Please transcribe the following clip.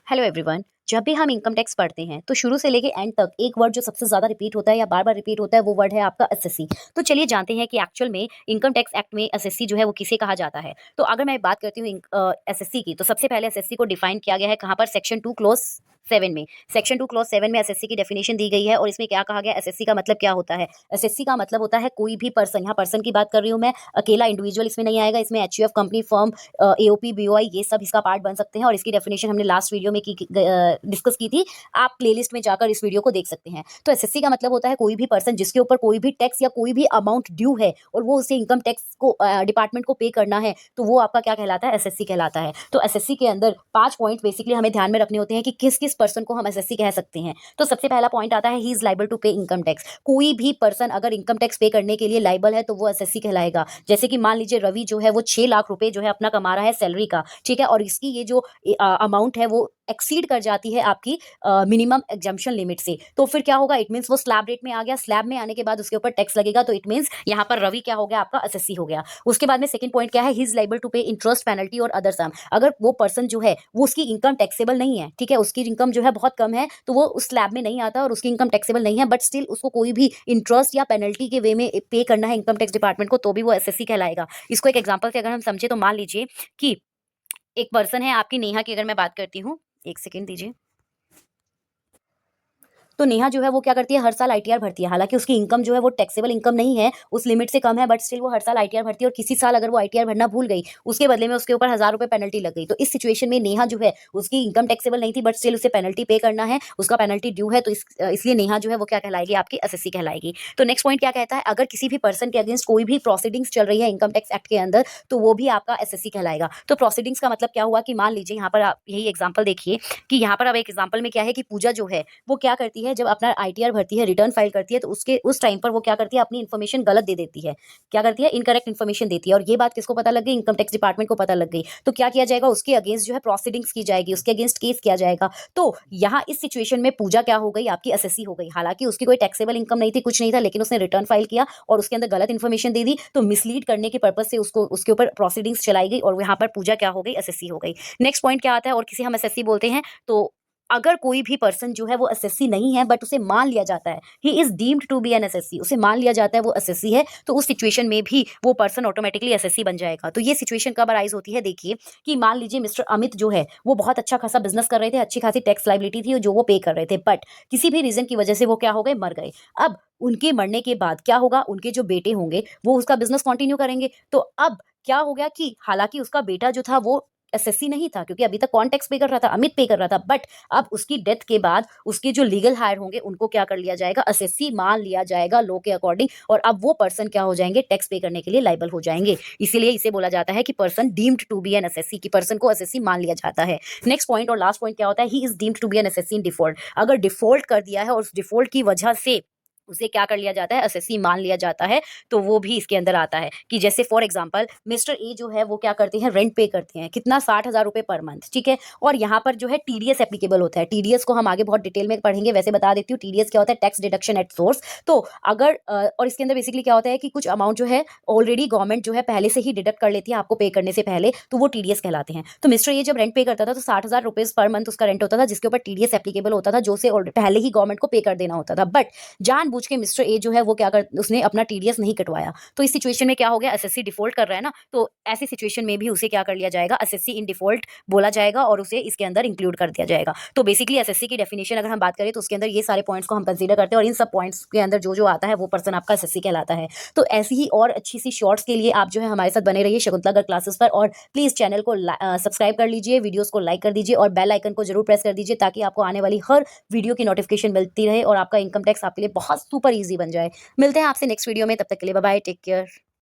Hello everyone. जब भी हम इनकम टैक्स पढ़ते हैं तो शुरू से लेके एंड तक एक वर्ड जो सबसे ज्यादा रिपीट होता है या बार बार रिपीट होता है वो वर्ड है आपका एसएससी। तो चलिए जानते हैं कि एक्चुअल में इनकम टैक्स एक्ट में एसएससी जो है वो किसे कहा जाता है। तो अगर मैं बात करती हूँ एसएससी की, तो सबसे पहले एसएससी को डिफाइन किया गया है कहाँ पर, सेक्शन 2 क्लोज 7 में। सेक्शन 2 क्लोज 7 में एसएससी की डेफिनेशन दी गई है और इसमें क्या कहा गया, एसएससी का मतलब क्या होता है। एसएससी का मतलब होता है कोई भी पर्सन, यहाँ पर्सन की बात कर रही हूँ मैं, अकेला इंडिविजुअल इसमें नहीं आएगा। इसमें HUF company, firm, AOP, BOI, ये सब इसका पार्ट बन सकते हैं और इसकी डेफिनेशन हमने लास्ट वीडियो में डिस्कस की थी। आप प्लेलिस्ट में जाकर इस वीडियो को देख सकते हैं। तो एसएससी का मतलब होता है कोई भी पर्सन जिसके ऊपर कोई भी टैक्स या कोई भी अमाउंट ड्यू है और वो उसे इनकम टैक्स को डिपार्टमेंट को पे करना है, तो वो आपका क्या कहलाता है, एसएससी कहलाता है। तो एसएससी के अंदर 5 पॉइंट बेसिकली हमें ध्यान में रखने होते हैं कि किस किस पर्सन को हम एसएससी कह सकते हैं। तो सबसे पहला पॉइंट आता है, ही इज लाइबल टू पे इनकम टैक्स। कोई भी पर्सन अगर इनकम टैक्स पे करने के लिए लाइबल है तो वो एसएससी कहलाएगा। जैसे कि मान लीजिए रवि जो है वो 6 लाख रुपए जो है अपना कमा रहा है सैलरी का, ठीक है, और इसकी ये जो अमाउंट है वो एक्सीड कर जाती है आपकी मिनिमम एग्जाम्पशन लिमिट से, तो फिर क्या होगा, इट मींस वो स्लैब रेट में आ गया। स्लैब में आने के बाद उसके ऊपर टैक्स लगेगा, तो इट मींस यहाँ पर रवि क्या हो गया, आपका एसएससी हो गया। उसके बाद में सेकंड पॉइंट क्या है, ही इज लाइबल टू पे इंटरेस्ट, पेनल्टी और अदर सम। अगर वो पर्सन जो है वो उसकी इनकम टैक्सेबल नहीं है, ठीक है, उसकी इनकम जो है बहुत कम है, तो वो उस स्लैब में नहीं आता और उसकी इनकम टैक्सेबल नहीं है, बट स्टिल उसको कोई भी इंटरेस्ट या पेनल्टी के वे में पे करना है इनकम टैक्स डिपार्टमेंट को, तो भी वो एसएससी कहलाएगा। इसको एक एग्जाम्पल से अगर हम समझे तो मान लीजिए कि एक पर्सन है आपकी नेहा की, अगर मैं बात करती हूँ, एक सेकेंड दीजिए। तो नेहा जो है वो क्या करती है, हर साल आईटीआर भरती है। हालांकि उसकी इनकम जो है वो टैक्सेबल इनकम नहीं है, उस लिमिट से कम है, बट स्टिल वो हर साल आईटीआर भरती है। और किसी साल अगर वो आईटीआर भरना भूल गई, उसके बदले में उसके ऊपर 1000 रुपए पेनल्टी लग गई, तो इस सिचुएशन में नेहा जो है उसकी इनकम टैक्सेबल नहीं थी, बट स्टिल उसे पेनल्टी पे करना है, उसका पेनल्टी ड्यू है, तो इसलिए नेहा जो है वो क्या कहलाएगी, आपकी एसएससी कहलाएगी। तो नेक्स्ट पॉइंट क्या कहता है, अगर किसी भी पर्सन के अगेंस्ट कोई भी प्रोसीडिंग्स चल रही है इनकम टैक्स एक्ट के अंदर, तो वो भी आपका एसएससी कहलाएगा। तो प्रोसीडिंग्स का मतलब क्या हुआ कि मान लीजिए यहाँ पर आप यही एग्जाम्पल देखिए कि यहाँ पर अब एक एग्जाम्पल में क्या है कि पूजा जो है वो क्या करती है, जब अपना आईटीआर भरती है, रिटर्न फाइल करती है, तो उसके उस टाइम पर वो क्या करती है, अपनी इन्फॉर्मेशन गलत दे देती है। क्या करती है, इनकरेक्ट इन्फॉर्मेशन देती है, और ये बात किसको पता लग गई, इनकम टैक्स डिपार्टमेंट को पता लग गई। तो क्या किया जाएगा, उसके अगेंस्ट जो है प्रोसीडिंग्स की जाएगी, उसके अगेंस्ट केस किया जाएगा। तो यहाँ इस सिचुएशन में पूजा क्या हो गई, आपकी एसएससी हो गई। हालांकि उसकी कोई टैक्सेबल इनकम नहीं थी, कुछ नहीं था, लेकिन उसने रिटर्न फाइल किया और उसके अंदर गलत इन्फॉर्मेशन दे दी, तो मिसलीड करने के पर्पज से उसको उसके ऊपर प्रोसीडिंग्स चलाई गई और यहाँ पर पूजा क्या हो गई, एसएससी हो गई। नेक्स्ट पॉइंट क्या आता है, और किसे हम एसएससी बोलते हैं, तो अगर कोई भी पर्सन जो है वो एसएससी नहीं है, बट उसे मान लिया जाता है, he is deemed to be an SSC, उसे मान लिया जाता है वो एसएससी है, तो उस सिचुएशन में भी वो पर्सन ऑटोमेटिकली एसएससी बन जाएगा। तो ये सिचुएशन कब अराइज होती है, देखिए कि मान लीजिए मिस्टर अमित जो है वो बहुत अच्छा खासा बिजनेस कर रहे थे, अच्छी खासी टैक्स लाइबिलिटी थी जो वो पे कर रहे थे, बट किसी भी रीजन की वजह से वो क्या हो गए, मर गए। अब उनके मरने के बाद क्या होगा, उनके जो बेटे होंगे वो उसका बिजनेस कंटिन्यू करेंगे। तो अब क्या हो गया कि हालांकि उसका बेटा जो था वो एसएससी नहीं था, क्योंकि अभी तक कौन टैक्स पे कर रहा था, अमित पे कर रहा था, बट अब उसकी डेथ के बाद उसके जो लीगल हायर होंगे उनको क्या कर लिया जाएगा, एसएससी मान लिया जाएगा लॉ के अकॉर्डिंग, और अब वो पर्सन क्या हो जाएंगे, टैक्स पे करने के लिए लाइबल हो जाएंगे। इसीलिए इसे बोला जाता है कि person deemed to be an SSC, की पर्सन को एसएससी मान लिया जाता है। नेक्स्ट पॉइंट और लास्ट पॉइंट क्या होता है, he is deemed to be an SSC in default. अगर डिफॉल्ट कर दिया है और उस डिफॉल्ट की वजह से उसे क्या कर लिया जाता है, एसएससी मान लिया जाता है, तो वो भी इसके अंदर आता है। कि जैसे फॉर एग्जांपल मिस्टर ए जो है वो क्या करते हैं, रेंट पे करते हैं, कितना 60,000 रुपए पर मंथ, ठीक है, और यहाँ पर जो है टीडीएस एप्लीकेबल होता है। टीडीएस को हम आगे बहुत डिटेल में पढ़ेंगे, वैसे बता देती हूँ टीडीएस क्या होता है, टैक्स डिडक्शन एट सोर्स। तो अगर और इसके अंदर बेसिकली क्या होता है कि कुछ अमाउंट जो है ऑलरेडी गवर्नमेंट जो है पहले से ही डिडक्ट कर लेती है आपको पे करने से पहले, तो वो टीडीएस कहलाते हैं। तो मिस्टर ये जब रेंट पे करता था तो 60,000 रुपए पर मंथ उसका रेंट होता था, जिसके ऊपर टीडीएस एप्लीकेबल होता था, जो से पहले ही गवर्नमेंट को पे कर देना होता था, बट जानबूझ के मिस्टर ए जो है वो क्या कर, उसने अपना टीडीएस नहीं कटवाया। तो इस सिचुएशन में क्या हो गया, एसएससी डिफॉल्ट कर रहा है ना, तो ऐसी सिचुएशन में भी उसे क्या कर लिया जाएगा, एसएससी इन डिफॉल्ट बोला जाएगा और उसे इसके अंदर इंक्लूड कर दिया जाएगा। तो बेसिकली एसएससी की डेफिनेशन अगर हम बात करें तो उसके अंदर ये सारे पॉइंट्स को हम कंसीडर करते हैं, और इन सब पॉइंट्स के अंदर जो जो आता है वो पर्सन आपका एसएससी कहलाता है। तो ऐसी ही और अच्छी सी शॉर्ट्स के लिए आप जो है हमारे साथ बने रहिए शकुंतला गर्ग क्लासेस पर, और प्लीज चैनल को सब्सक्राइब कर लीजिए, वीडियोस को लाइक कर दीजिए और बेल आइकन को जरूर प्रेस कर दीजिए, ताकि आपको आने वाली हर वीडियो की नोटिफिकेशन मिलती रहे और आपका इनकम टैक्स आपके लिए बहुत सुपर ईजी बन जाए। मिलते हैं आपसे नेक्स्ट वीडियो में, तब तक के लिए बाय बाय, टेक केयर।